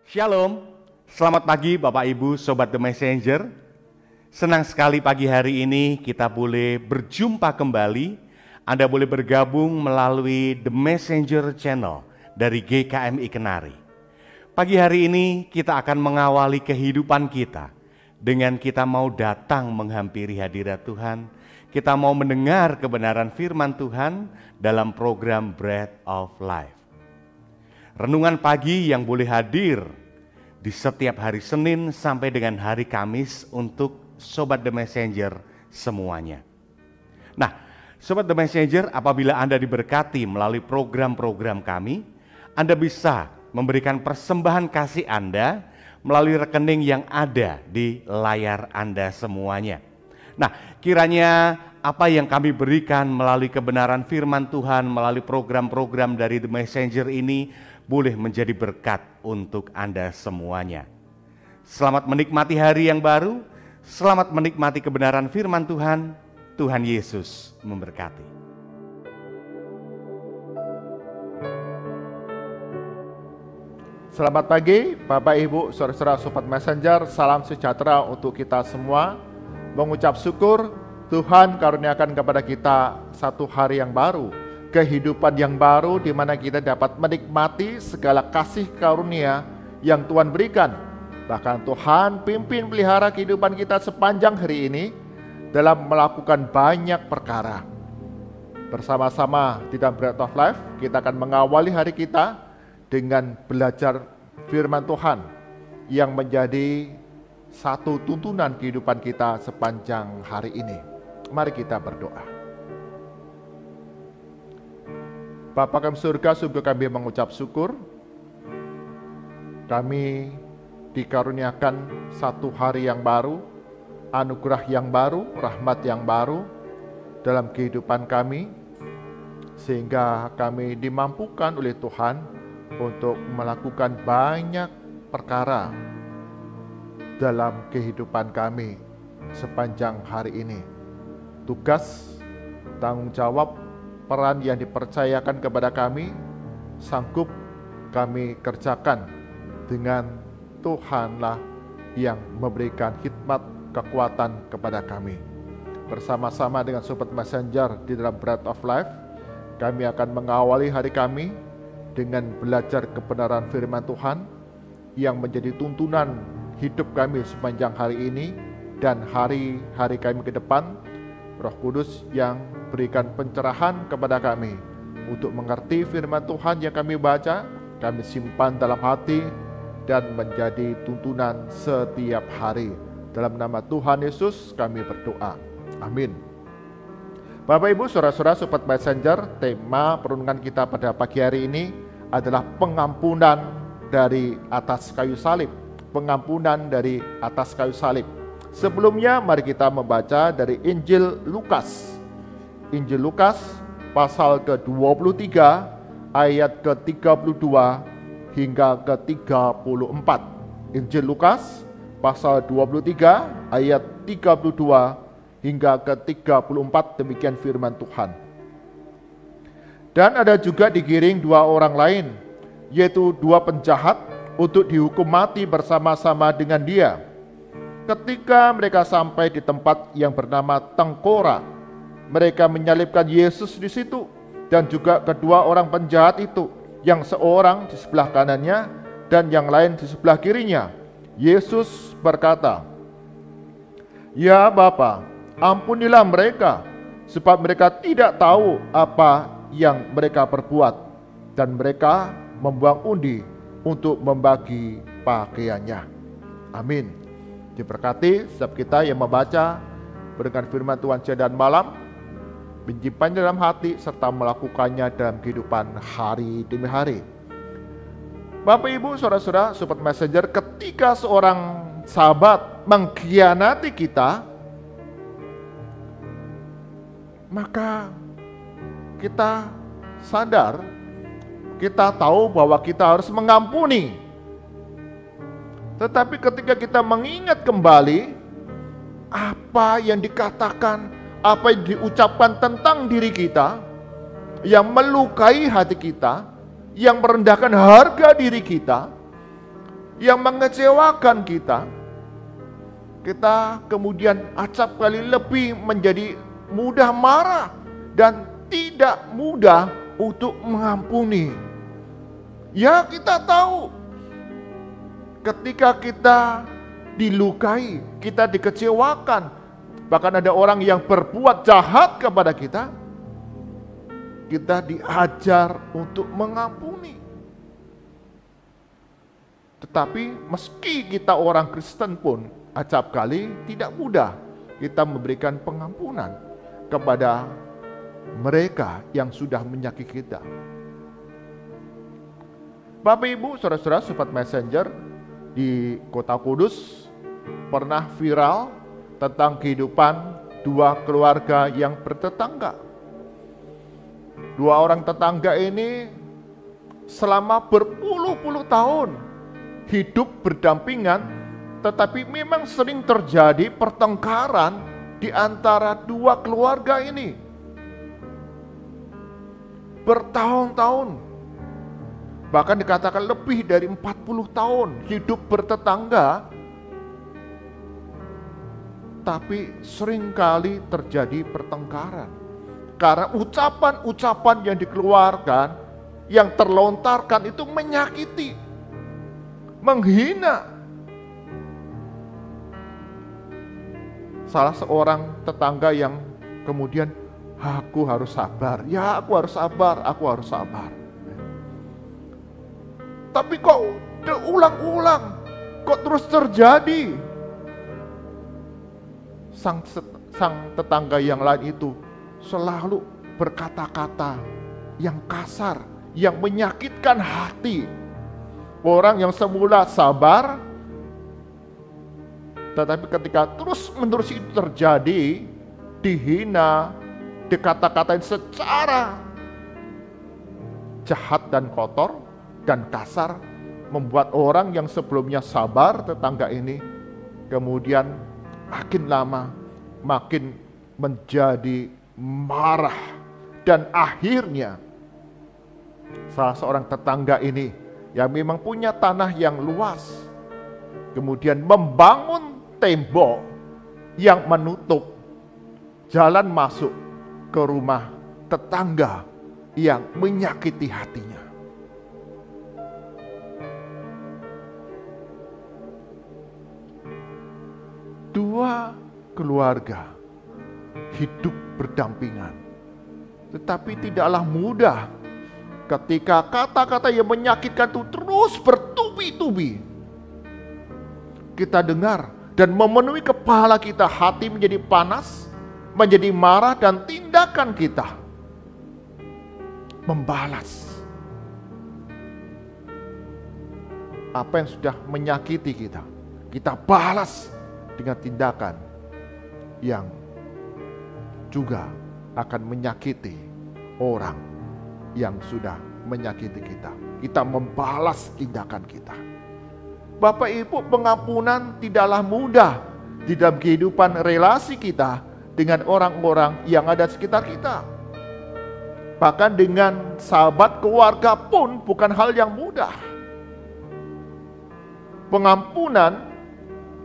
Shalom, selamat pagi Bapak Ibu Sobat The Messenger. Senang sekali pagi hari ini kita boleh berjumpa kembali. Anda boleh bergabung melalui The Messenger Channel dari GKMI Kenari. Pagi hari ini kita akan mengawali kehidupan kita dengan kita mau datang menghampiri hadirat Tuhan. Kita mau mendengar kebenaran firman Tuhan dalam program Bread of Life. Renungan pagi yang boleh hadir di setiap hari Senin sampai dengan hari Kamis untuk Sobat The Messenger semuanya. Nah, Sobat The Messenger, apabila Anda diberkati melalui program-program kami, Anda bisa memberikan persembahan kasih Anda melalui rekening yang ada di layar Anda semuanya. Nah, kiranya apa yang kami berikan melalui kebenaran firman Tuhan, melalui program-program dari The Messenger ini boleh menjadi berkat untuk Anda semuanya. Selamat menikmati hari yang baru, selamat menikmati kebenaran firman Tuhan. Tuhan Yesus memberkati. Selamat pagi Bapak Ibu, Saudara-saudara Sobat Messenger, salam sejahtera untuk kita semua. Mengucap syukur Tuhan karuniakan kepada kita satu hari yang baru, kehidupan yang baru di mana kita dapat menikmati segala kasih karunia yang Tuhan berikan. Bahkan Tuhan pimpin pelihara kehidupan kita sepanjang hari ini dalam melakukan banyak perkara. Bersama-sama di dalam Bread of Life, kita akan mengawali hari kita dengan belajar firman Tuhan yang menjadi satu tuntunan kehidupan kita sepanjang hari ini. Mari kita berdoa. Bapa kami surga, sungguh kami mengucap syukur. Kami dikaruniakan satu hari yang baru, anugerah yang baru, rahmat yang baru dalam kehidupan kami, sehingga kami dimampukan oleh Tuhan untuk melakukan banyak perkara dalam kehidupan kami sepanjang hari ini. Tugas, tanggung jawab, peran yang dipercayakan kepada kami, sanggup kami kerjakan dengan Tuhanlah yang memberikan hikmat kekuatan kepada kami. Bersama-sama dengan Sobat Messenger di dalam Bread of Life, kami akan mengawali hari kami dengan belajar kebenaran firman Tuhan yang menjadi tuntunan hidup kami sepanjang hari ini dan hari-hari kami ke depan. Roh Kudus yang berikan pencerahan kepada kami untuk mengerti firman Tuhan yang kami baca, kami simpan dalam hati dan menjadi tuntunan setiap hari. Dalam nama Tuhan Yesus kami berdoa. Amin. Bapak Ibu, Saudara-saudara Sobat Messenger, tema perenungan kita pada pagi hari ini adalah pengampunan dari atas kayu salib. Pengampunan dari atas kayu salib. Sebelumnya mari kita membaca dari Injil Lukas. Injil Lukas pasal ke-23 ayat ke-32 hingga ke-34. Injil Lukas pasal 23 ayat 32 hingga ke-34, demikian firman Tuhan. Dan ada juga digiring dua orang lain, yaitu dua penjahat untuk dihukum mati bersama-sama dengan dia. Ketika mereka sampai di tempat yang bernama Tengkorak, mereka menyalibkan Yesus di situ dan juga kedua orang penjahat itu, yang seorang di sebelah kanannya dan yang lain di sebelah kirinya. Yesus berkata, "Ya Bapa, ampunilah mereka, sebab mereka tidak tahu apa yang mereka perbuat." Dan mereka membuang undi untuk membagi pakaiannya. Amin. Diberkati setiap kita yang membaca, mendengar firman Tuhan siang dan malam, menyimpannya dalam hati serta melakukannya dalam kehidupan hari demi hari. Bapak Ibu, Saudara-saudara Sobat Messenger, ketika seorang sahabat mengkhianati kita, maka kita sadar, kita tahu bahwa kita harus mengampuni. Tetapi ketika kita mengingat kembali apa yang dikatakan, apa yang diucapkan tentang diri kita, yang melukai hati kita, yang merendahkan harga diri kita, yang mengecewakan kita, kita kemudian acap kali lebih menjadi mudah marah dan tidak mudah untuk mengampuni. Ya, kita tahu ketika kita dilukai, kita dikecewakan, bahkan ada orang yang berbuat jahat kepada kita, kita diajar untuk mengampuni. Tetapi meski kita orang Kristen pun acap kali tidak mudah kita memberikan pengampunan kepada mereka yang sudah menyakiti kita. Bapak Ibu, saudara-saudara, Sobat Messenger, di Kota Kudus pernah viral tentang kehidupan dua keluarga yang bertetangga. Dua orang tetangga ini selama berpuluh-puluh tahun hidup berdampingan, tetapi memang sering terjadi pertengkaran di antara dua keluarga ini. Bertahun-tahun, bahkan dikatakan lebih dari 40 tahun hidup bertetangga, tapi seringkali terjadi pertengkaran. Karena ucapan-ucapan yang dikeluarkan, yang terlontarkan itu menyakiti, menghina. Salah seorang tetangga yang kemudian, aku harus sabar, ya aku harus sabar, aku harus sabar. Tapi kok ulang-ulang, kok terus terjadi? Sang tetangga yang lain itu selalu berkata-kata yang kasar, yang menyakitkan hati. Orang yang semula sabar, tetapi ketika terus-menerus itu terjadi, dihina, dikata-katain secara jahat dan kotor dan kasar, membuat orang yang sebelumnya sabar, tetangga ini, kemudian makin lama makin menjadi marah. Dan akhirnya salah seorang tetangga ini yang memang punya tanah yang luas, kemudian membangun tembok yang menutup jalan masuk ke rumah tetangga yang menyakiti hatinya. Dua keluarga hidup berdampingan, tetapi tidaklah mudah ketika kata-kata yang menyakitkan itu terus bertubi-tubi kita dengar dan memenuhi kepala kita. Hati menjadi panas, menjadi marah, dan tindakan kita membalas apa yang sudah menyakiti kita. Kita balas dengan tindakan yang juga akan menyakiti orang yang sudah menyakiti kita. Kita membalas tindakan kita. Bapak Ibu, pengampunan tidaklah mudah di dalam kehidupan relasi kita dengan orang-orang yang ada di sekitar kita. Bahkan dengan sahabat keluarga pun bukan hal yang mudah. Pengampunan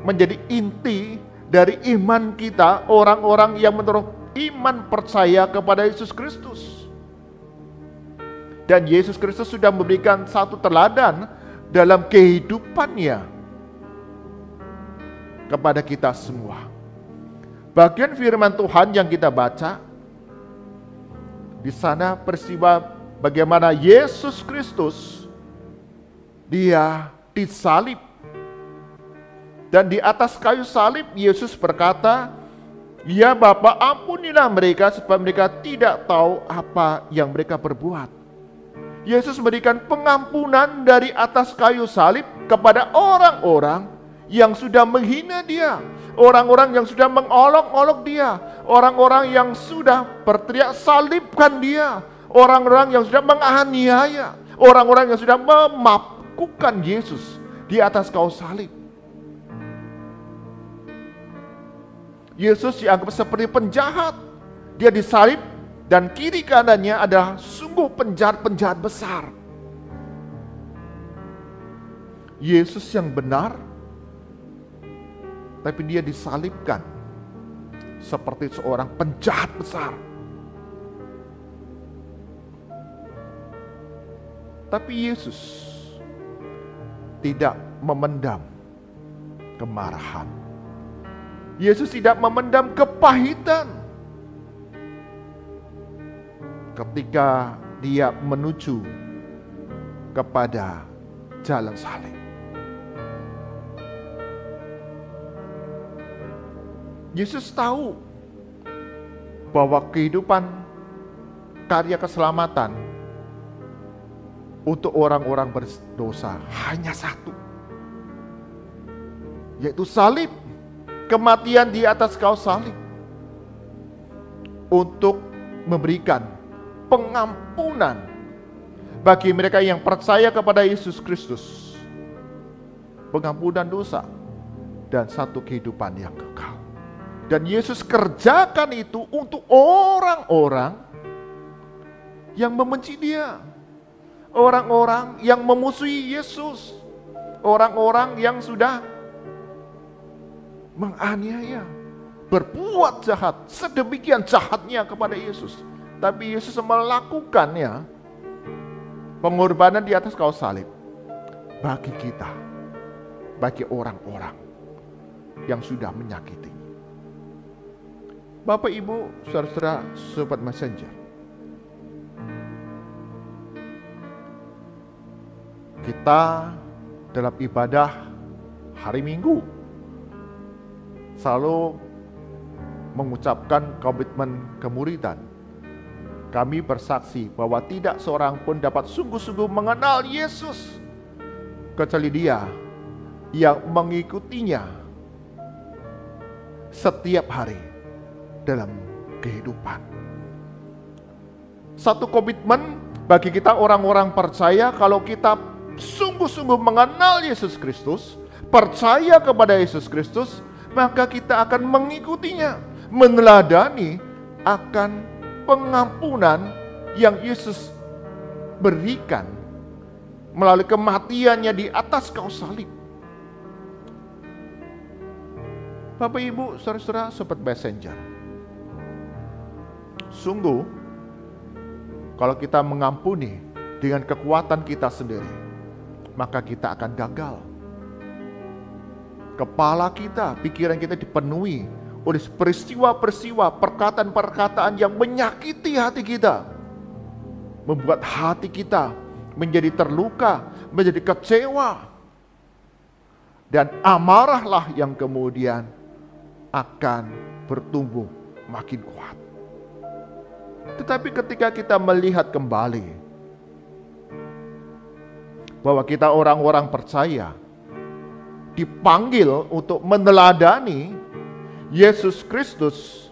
menjadi inti dari iman kita, orang-orang yang menurut iman percaya kepada Yesus Kristus. Dan Yesus Kristus sudah memberikan satu teladan dalam kehidupannya kepada kita semua. Bagian firman Tuhan yang kita baca, di sana peristiwa bagaimana Yesus Kristus dia disalib. Dan di atas kayu salib Yesus berkata, "Ya Bapa, ampunilah mereka sebab mereka tidak tahu apa yang mereka perbuat." Yesus memberikan pengampunan dari atas kayu salib kepada orang-orang yang sudah menghina dia, orang-orang yang sudah mengolok-olok dia, orang-orang yang sudah berteriak salibkan dia, orang-orang yang sudah menganiaya, orang-orang yang sudah memakukan Yesus di atas kayu salib. Yesus dianggap seperti penjahat. Dia disalib dan kiri kanannya adalah sungguh penjahat-penjahat besar. Yesus yang benar, tapi dia disalibkan seperti seorang penjahat besar. Tapi Yesus tidak memendam kemarahan. Yesus tidak memendam kepahitan ketika dia menuju kepada jalan salib. Yesus tahu bahwa kehidupan karya keselamatan untuk orang-orang berdosa hanya satu, yaitu salib, kematian di atas kayu salib, untuk memberikan pengampunan bagi mereka yang percaya kepada Yesus Kristus, pengampunan dosa dan satu kehidupan yang kekal. Dan Yesus kerjakan itu untuk orang-orang yang membenci dia, orang-orang yang memusuhi Yesus, orang-orang yang sudah menganiaya, berbuat jahat, sedemikian jahatnya kepada Yesus. Tapi Yesus melakukannya, pengorbanan di atas kayu salib, bagi kita, bagi orang-orang yang sudah menyakiti. Bapak, Ibu, saudara-saudara, sobat messenger, kita dalam ibadah hari Minggu selalu mengucapkan komitmen kemuridan. Kami bersaksi bahwa tidak seorang pun dapat sungguh-sungguh mengenal Yesus kecuali dia yang mengikutinya setiap hari dalam kehidupan. Satu komitmen bagi kita orang-orang percaya, kalau kita sungguh-sungguh mengenal Yesus Kristus, percaya kepada Yesus Kristus, maka kita akan mengikutinya, meneladani akan pengampunan yang Yesus berikan melalui kematiannya di atas kayu salib. Bapak, Ibu, saudara-saudara, sobat messenger, sungguh kalau kita mengampuni dengan kekuatan kita sendiri, maka kita akan gagal. Kepala kita, pikiran kita dipenuhi oleh peristiwa-peristiwa, perkataan-perkataan yang menyakiti hati kita, membuat hati kita menjadi terluka, menjadi kecewa, dan amarahlah yang kemudian akan bertumbuh makin kuat. Tetapi ketika kita melihat kembali bahwa kita orang-orang percaya dipanggil untuk meneladani Yesus Kristus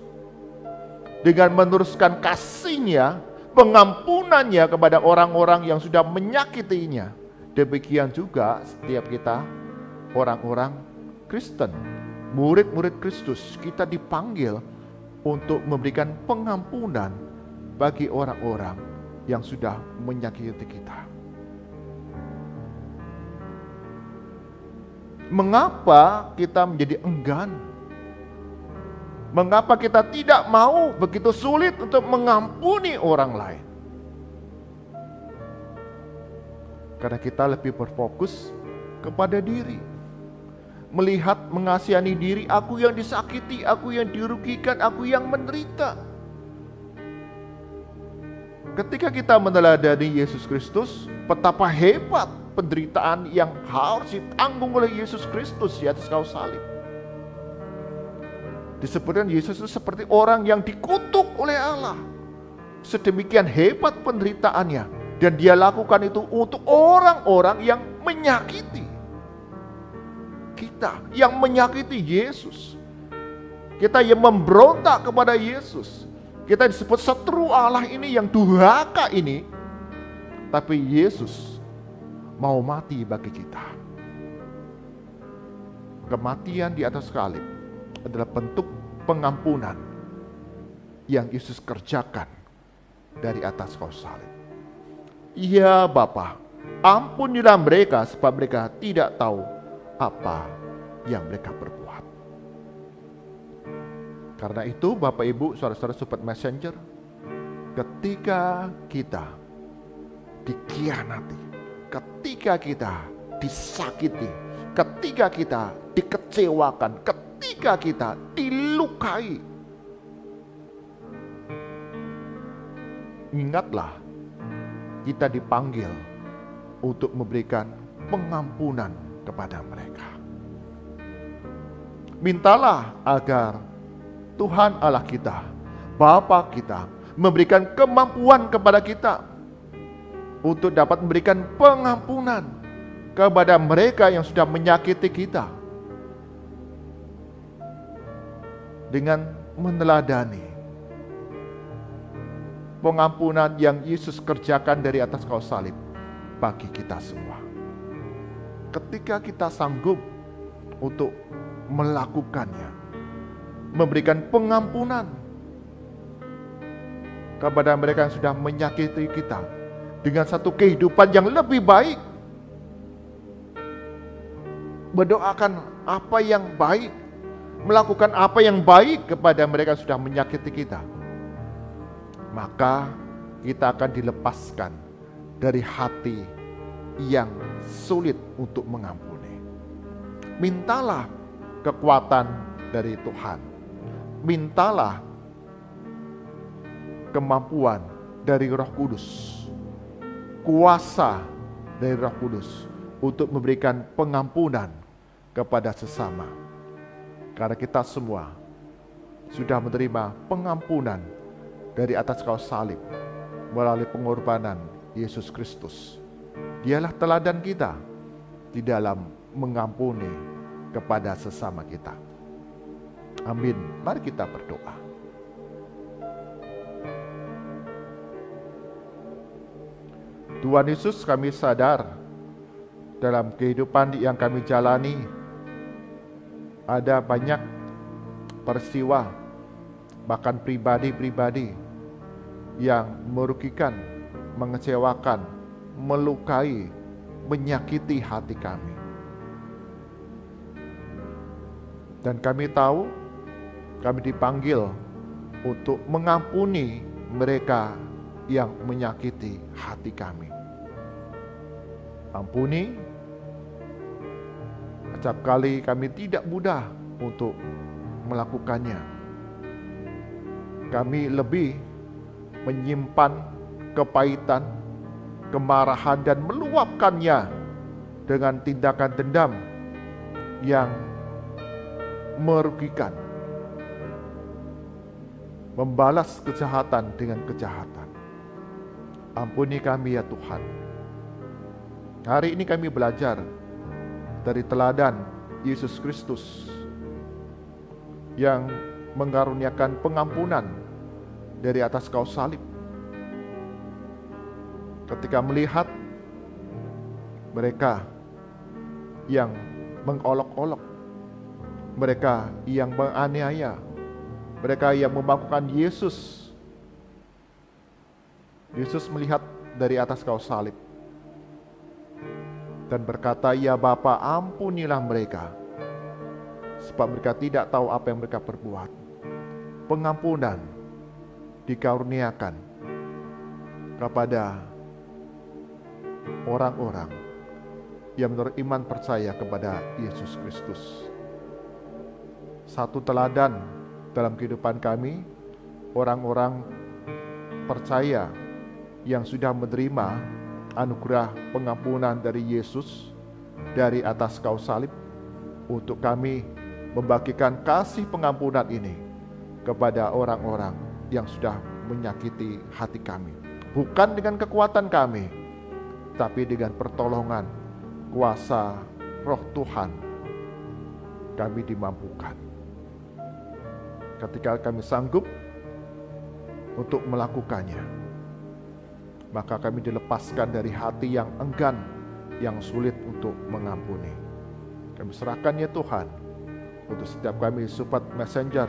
dengan meneruskan kasih-Nya, pengampunannya kepada orang-orang yang sudah menyakitinya. Demikian juga setiap kita orang-orang Kristen, murid-murid Kristus, kita dipanggil untuk memberikan pengampunan bagi orang-orang yang sudah menyakiti kita. Mengapa kita menjadi enggan? Mengapa kita tidak mau, begitu sulit untuk mengampuni orang lain? Karena kita lebih berfokus kepada diri. Melihat, mengasihani diri, aku yang disakiti, aku yang dirugikan, aku yang menderita. Ketika kita meneladani Yesus Kristus, betapa hebat penderitaan yang harus ditanggung oleh Yesus Kristus di atas kayu salib. Disebutkan Yesus itu seperti orang yang dikutuk oleh Allah. Sedemikian hebat penderitaannya, dan dia lakukan itu untuk orang-orang yang menyakiti kita, yang menyakiti Yesus. Kita yang memberontak kepada Yesus. Kita disebut seteru Allah ini, yang durhaka ini. Tapi Yesus mau mati bagi kita. Kematian di atas salib adalah bentuk pengampunan yang Yesus kerjakan dari atas kayu salib. Iya Bapa, Ampunilah mereka sebab mereka tidak tahu apa yang mereka perbuat. Karena itu Bapak Ibu, saudara-saudara Sobat Messenger, ketika kita dikhianati, ketika kita disakiti, ketika kita dikecewakan, ketika kita dilukai, ingatlah kita dipanggil untuk memberikan pengampunan kepada mereka. Mintalah agar Tuhan Allah kita, Bapa kita, memberikan kemampuan kepada kita untuk dapat memberikan pengampunan kepada mereka yang sudah menyakiti kita, dengan meneladani pengampunan yang Yesus kerjakan dari atas kayu salib bagi kita semua. Ketika kita sanggup untuk melakukannya, memberikan pengampunan kepada mereka yang sudah menyakiti kita dengan satu kehidupan yang lebih baik, mendoakan apa yang baik, melakukan apa yang baik kepada mereka yang sudah menyakiti kita, maka kita akan dilepaskan dari hati yang sulit untuk mengampuni. Mintalah kekuatan dari Tuhan. Mintalah kemampuan dari Roh Kudus, kuasa dari Roh Kudus untuk memberikan pengampunan kepada sesama. Karena kita semua sudah menerima pengampunan dari atas kayu salib melalui pengorbanan Yesus Kristus. Dialah teladan kita di dalam mengampuni kepada sesama kita. Amin. Mari kita berdoa. Tuhan Yesus, kami sadar dalam kehidupan yang kami jalani ada banyak peristiwa, bahkan pribadi-pribadi yang merugikan, mengecewakan, melukai, menyakiti hati kami. Dan kami tahu kami dipanggil untuk mengampuni mereka yang menyakiti hati kami. Ampuni, setiap kali kami tidak mudah untuk melakukannya. Kami lebih menyimpan kepahitan, kemarahan, dan meluapkannya dengan tindakan dendam yang merugikan, membalas kejahatan dengan kejahatan. Ampuni kami ya Tuhan. Hari ini kami belajar dari teladan Yesus Kristus yang mengaruniakan pengampunan dari atas kayu salib. Ketika melihat mereka yang mengolok-olok, mereka yang menganiaya, mereka yang memabukkan Yesus. Yesus melihat dari atas kayu salib dan berkata, "Ya Bapa, ampunilah mereka, sebab mereka tidak tahu apa yang mereka perbuat." Pengampunan dikaruniakan kepada orang-orang yang menurut iman percaya kepada Yesus Kristus. Satu teladan dalam kehidupan kami, orang-orang percaya yang sudah menerima anugerah pengampunan dari Yesus dari atas kayu salib, untuk kami membagikan kasih pengampunan ini kepada orang-orang yang sudah menyakiti hati kami. Bukan dengan kekuatan kami, tapi dengan pertolongan kuasa Roh Tuhan kami dimampukan. Ketika kami sanggup untuk melakukannya, maka kami dilepaskan dari hati yang enggan, yang sulit untuk mengampuni. Kami serahkan ya Tuhan untuk setiap kami Sobat Messenger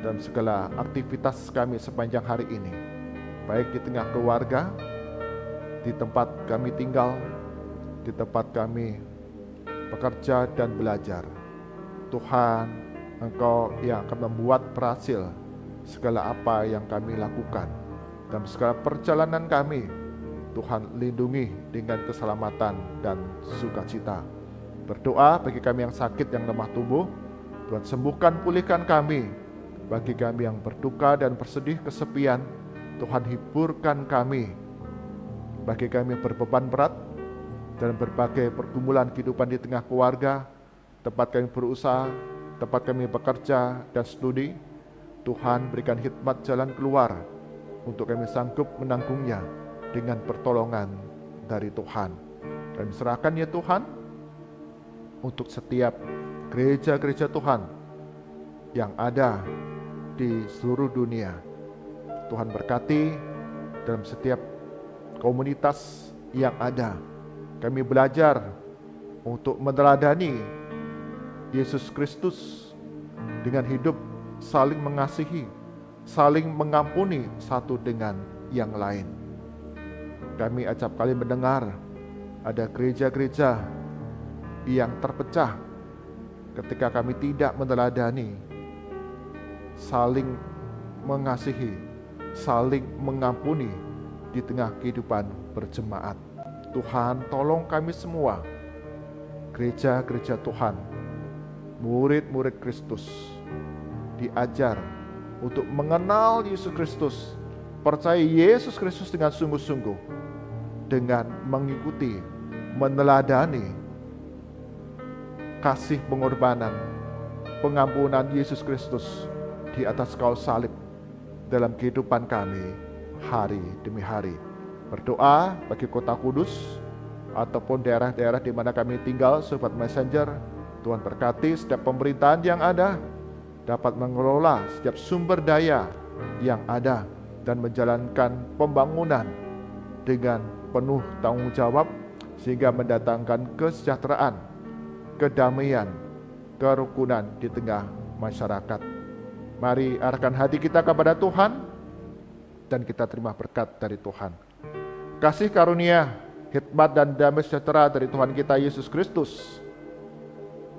dan segala aktivitas kami sepanjang hari ini, baik di tengah keluarga, di tempat kami tinggal, di tempat kami bekerja dan belajar. Tuhan, Engkau yang akan membuat berhasil segala apa yang kami lakukan. Dalam segala perjalanan kami, Tuhan lindungi dengan keselamatan dan sukacita. Berdoa bagi kami yang sakit, yang lemah tubuh, Tuhan sembuhkan, pulihkan kami. Bagi kami yang berduka dan bersedih kesepian, Tuhan hiburkan kami. Bagi kami yang berbeban berat dalam berbagai pergumulan kehidupan di tengah keluarga, tempat kami berusaha, tempat kami bekerja dan studi, Tuhan berikan hikmat jalan keluar untuk kami sanggup menanggungnya dengan pertolongan dari Tuhan. Kami serahkan ya Tuhan untuk setiap gereja-gereja Tuhan yang ada di seluruh dunia. Tuhan berkati dalam setiap komunitas yang ada. Kami belajar untuk meneladani Yesus Kristus dengan hidup saling mengasihi, saling mengampuni satu dengan yang lain. Kami acap kali mendengar ada gereja-gereja yang terpecah ketika kami tidak meneladani saling mengasihi, saling mengampuni di tengah kehidupan berjemaat. Tuhan, tolong kami semua, gereja-gereja Tuhan, murid-murid Kristus, diajar untuk mengenal Yesus Kristus, percaya Yesus Kristus dengan sungguh-sungguh, dengan mengikuti, meneladani kasih pengorbanan, pengampunan Yesus Kristus di atas kayu salib dalam kehidupan kami hari demi hari. Berdoa bagi Kota Kudus ataupun daerah-daerah di mana kami tinggal, Sobat Messenger. Tuhan berkati setiap pemerintahan yang ada dapat mengelola setiap sumber daya yang ada dan menjalankan pembangunan dengan penuh tanggung jawab sehingga mendatangkan kesejahteraan, kedamaian, kerukunan di tengah masyarakat. Mari arahkan hati kita kepada Tuhan dan kita terima berkat dari Tuhan. Kasih karunia, hikmat dan damai sejahtera dari Tuhan kita Yesus Kristus,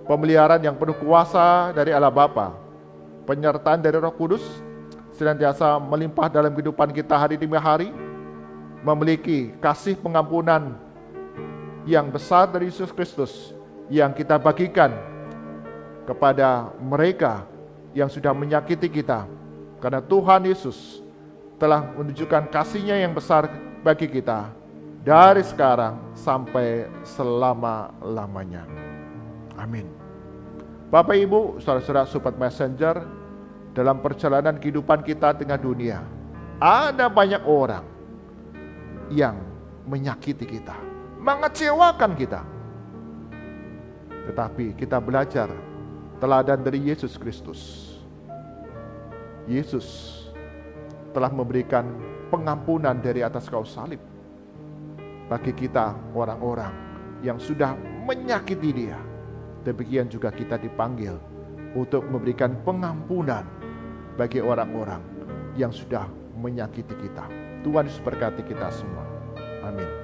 pemeliharaan yang penuh kuasa dari Allah Bapa, penyertaan dari Roh Kudus senantiasa melimpah dalam kehidupan kita hari demi hari, memiliki kasih pengampunan yang besar dari Yesus Kristus yang kita bagikan kepada mereka yang sudah menyakiti kita, karena Tuhan Yesus telah menunjukkan kasih-Nya yang besar bagi kita dari sekarang sampai selama-lamanya. Amin. Bapak Ibu, saudara-saudara Sobat Messenger, dalam perjalanan kehidupan kita tengah dunia, ada banyak orang yang menyakiti kita, mengecewakan kita. Tetapi kita belajar teladan dari Yesus Kristus. Yesus telah memberikan pengampunan dari atas kayu salib bagi kita orang-orang yang sudah menyakiti Dia. Demikian juga kita dipanggil untuk memberikan pengampunan bagi orang-orang yang sudah menyakiti kita. Tuhan Yesus berkati kita semua. Amin.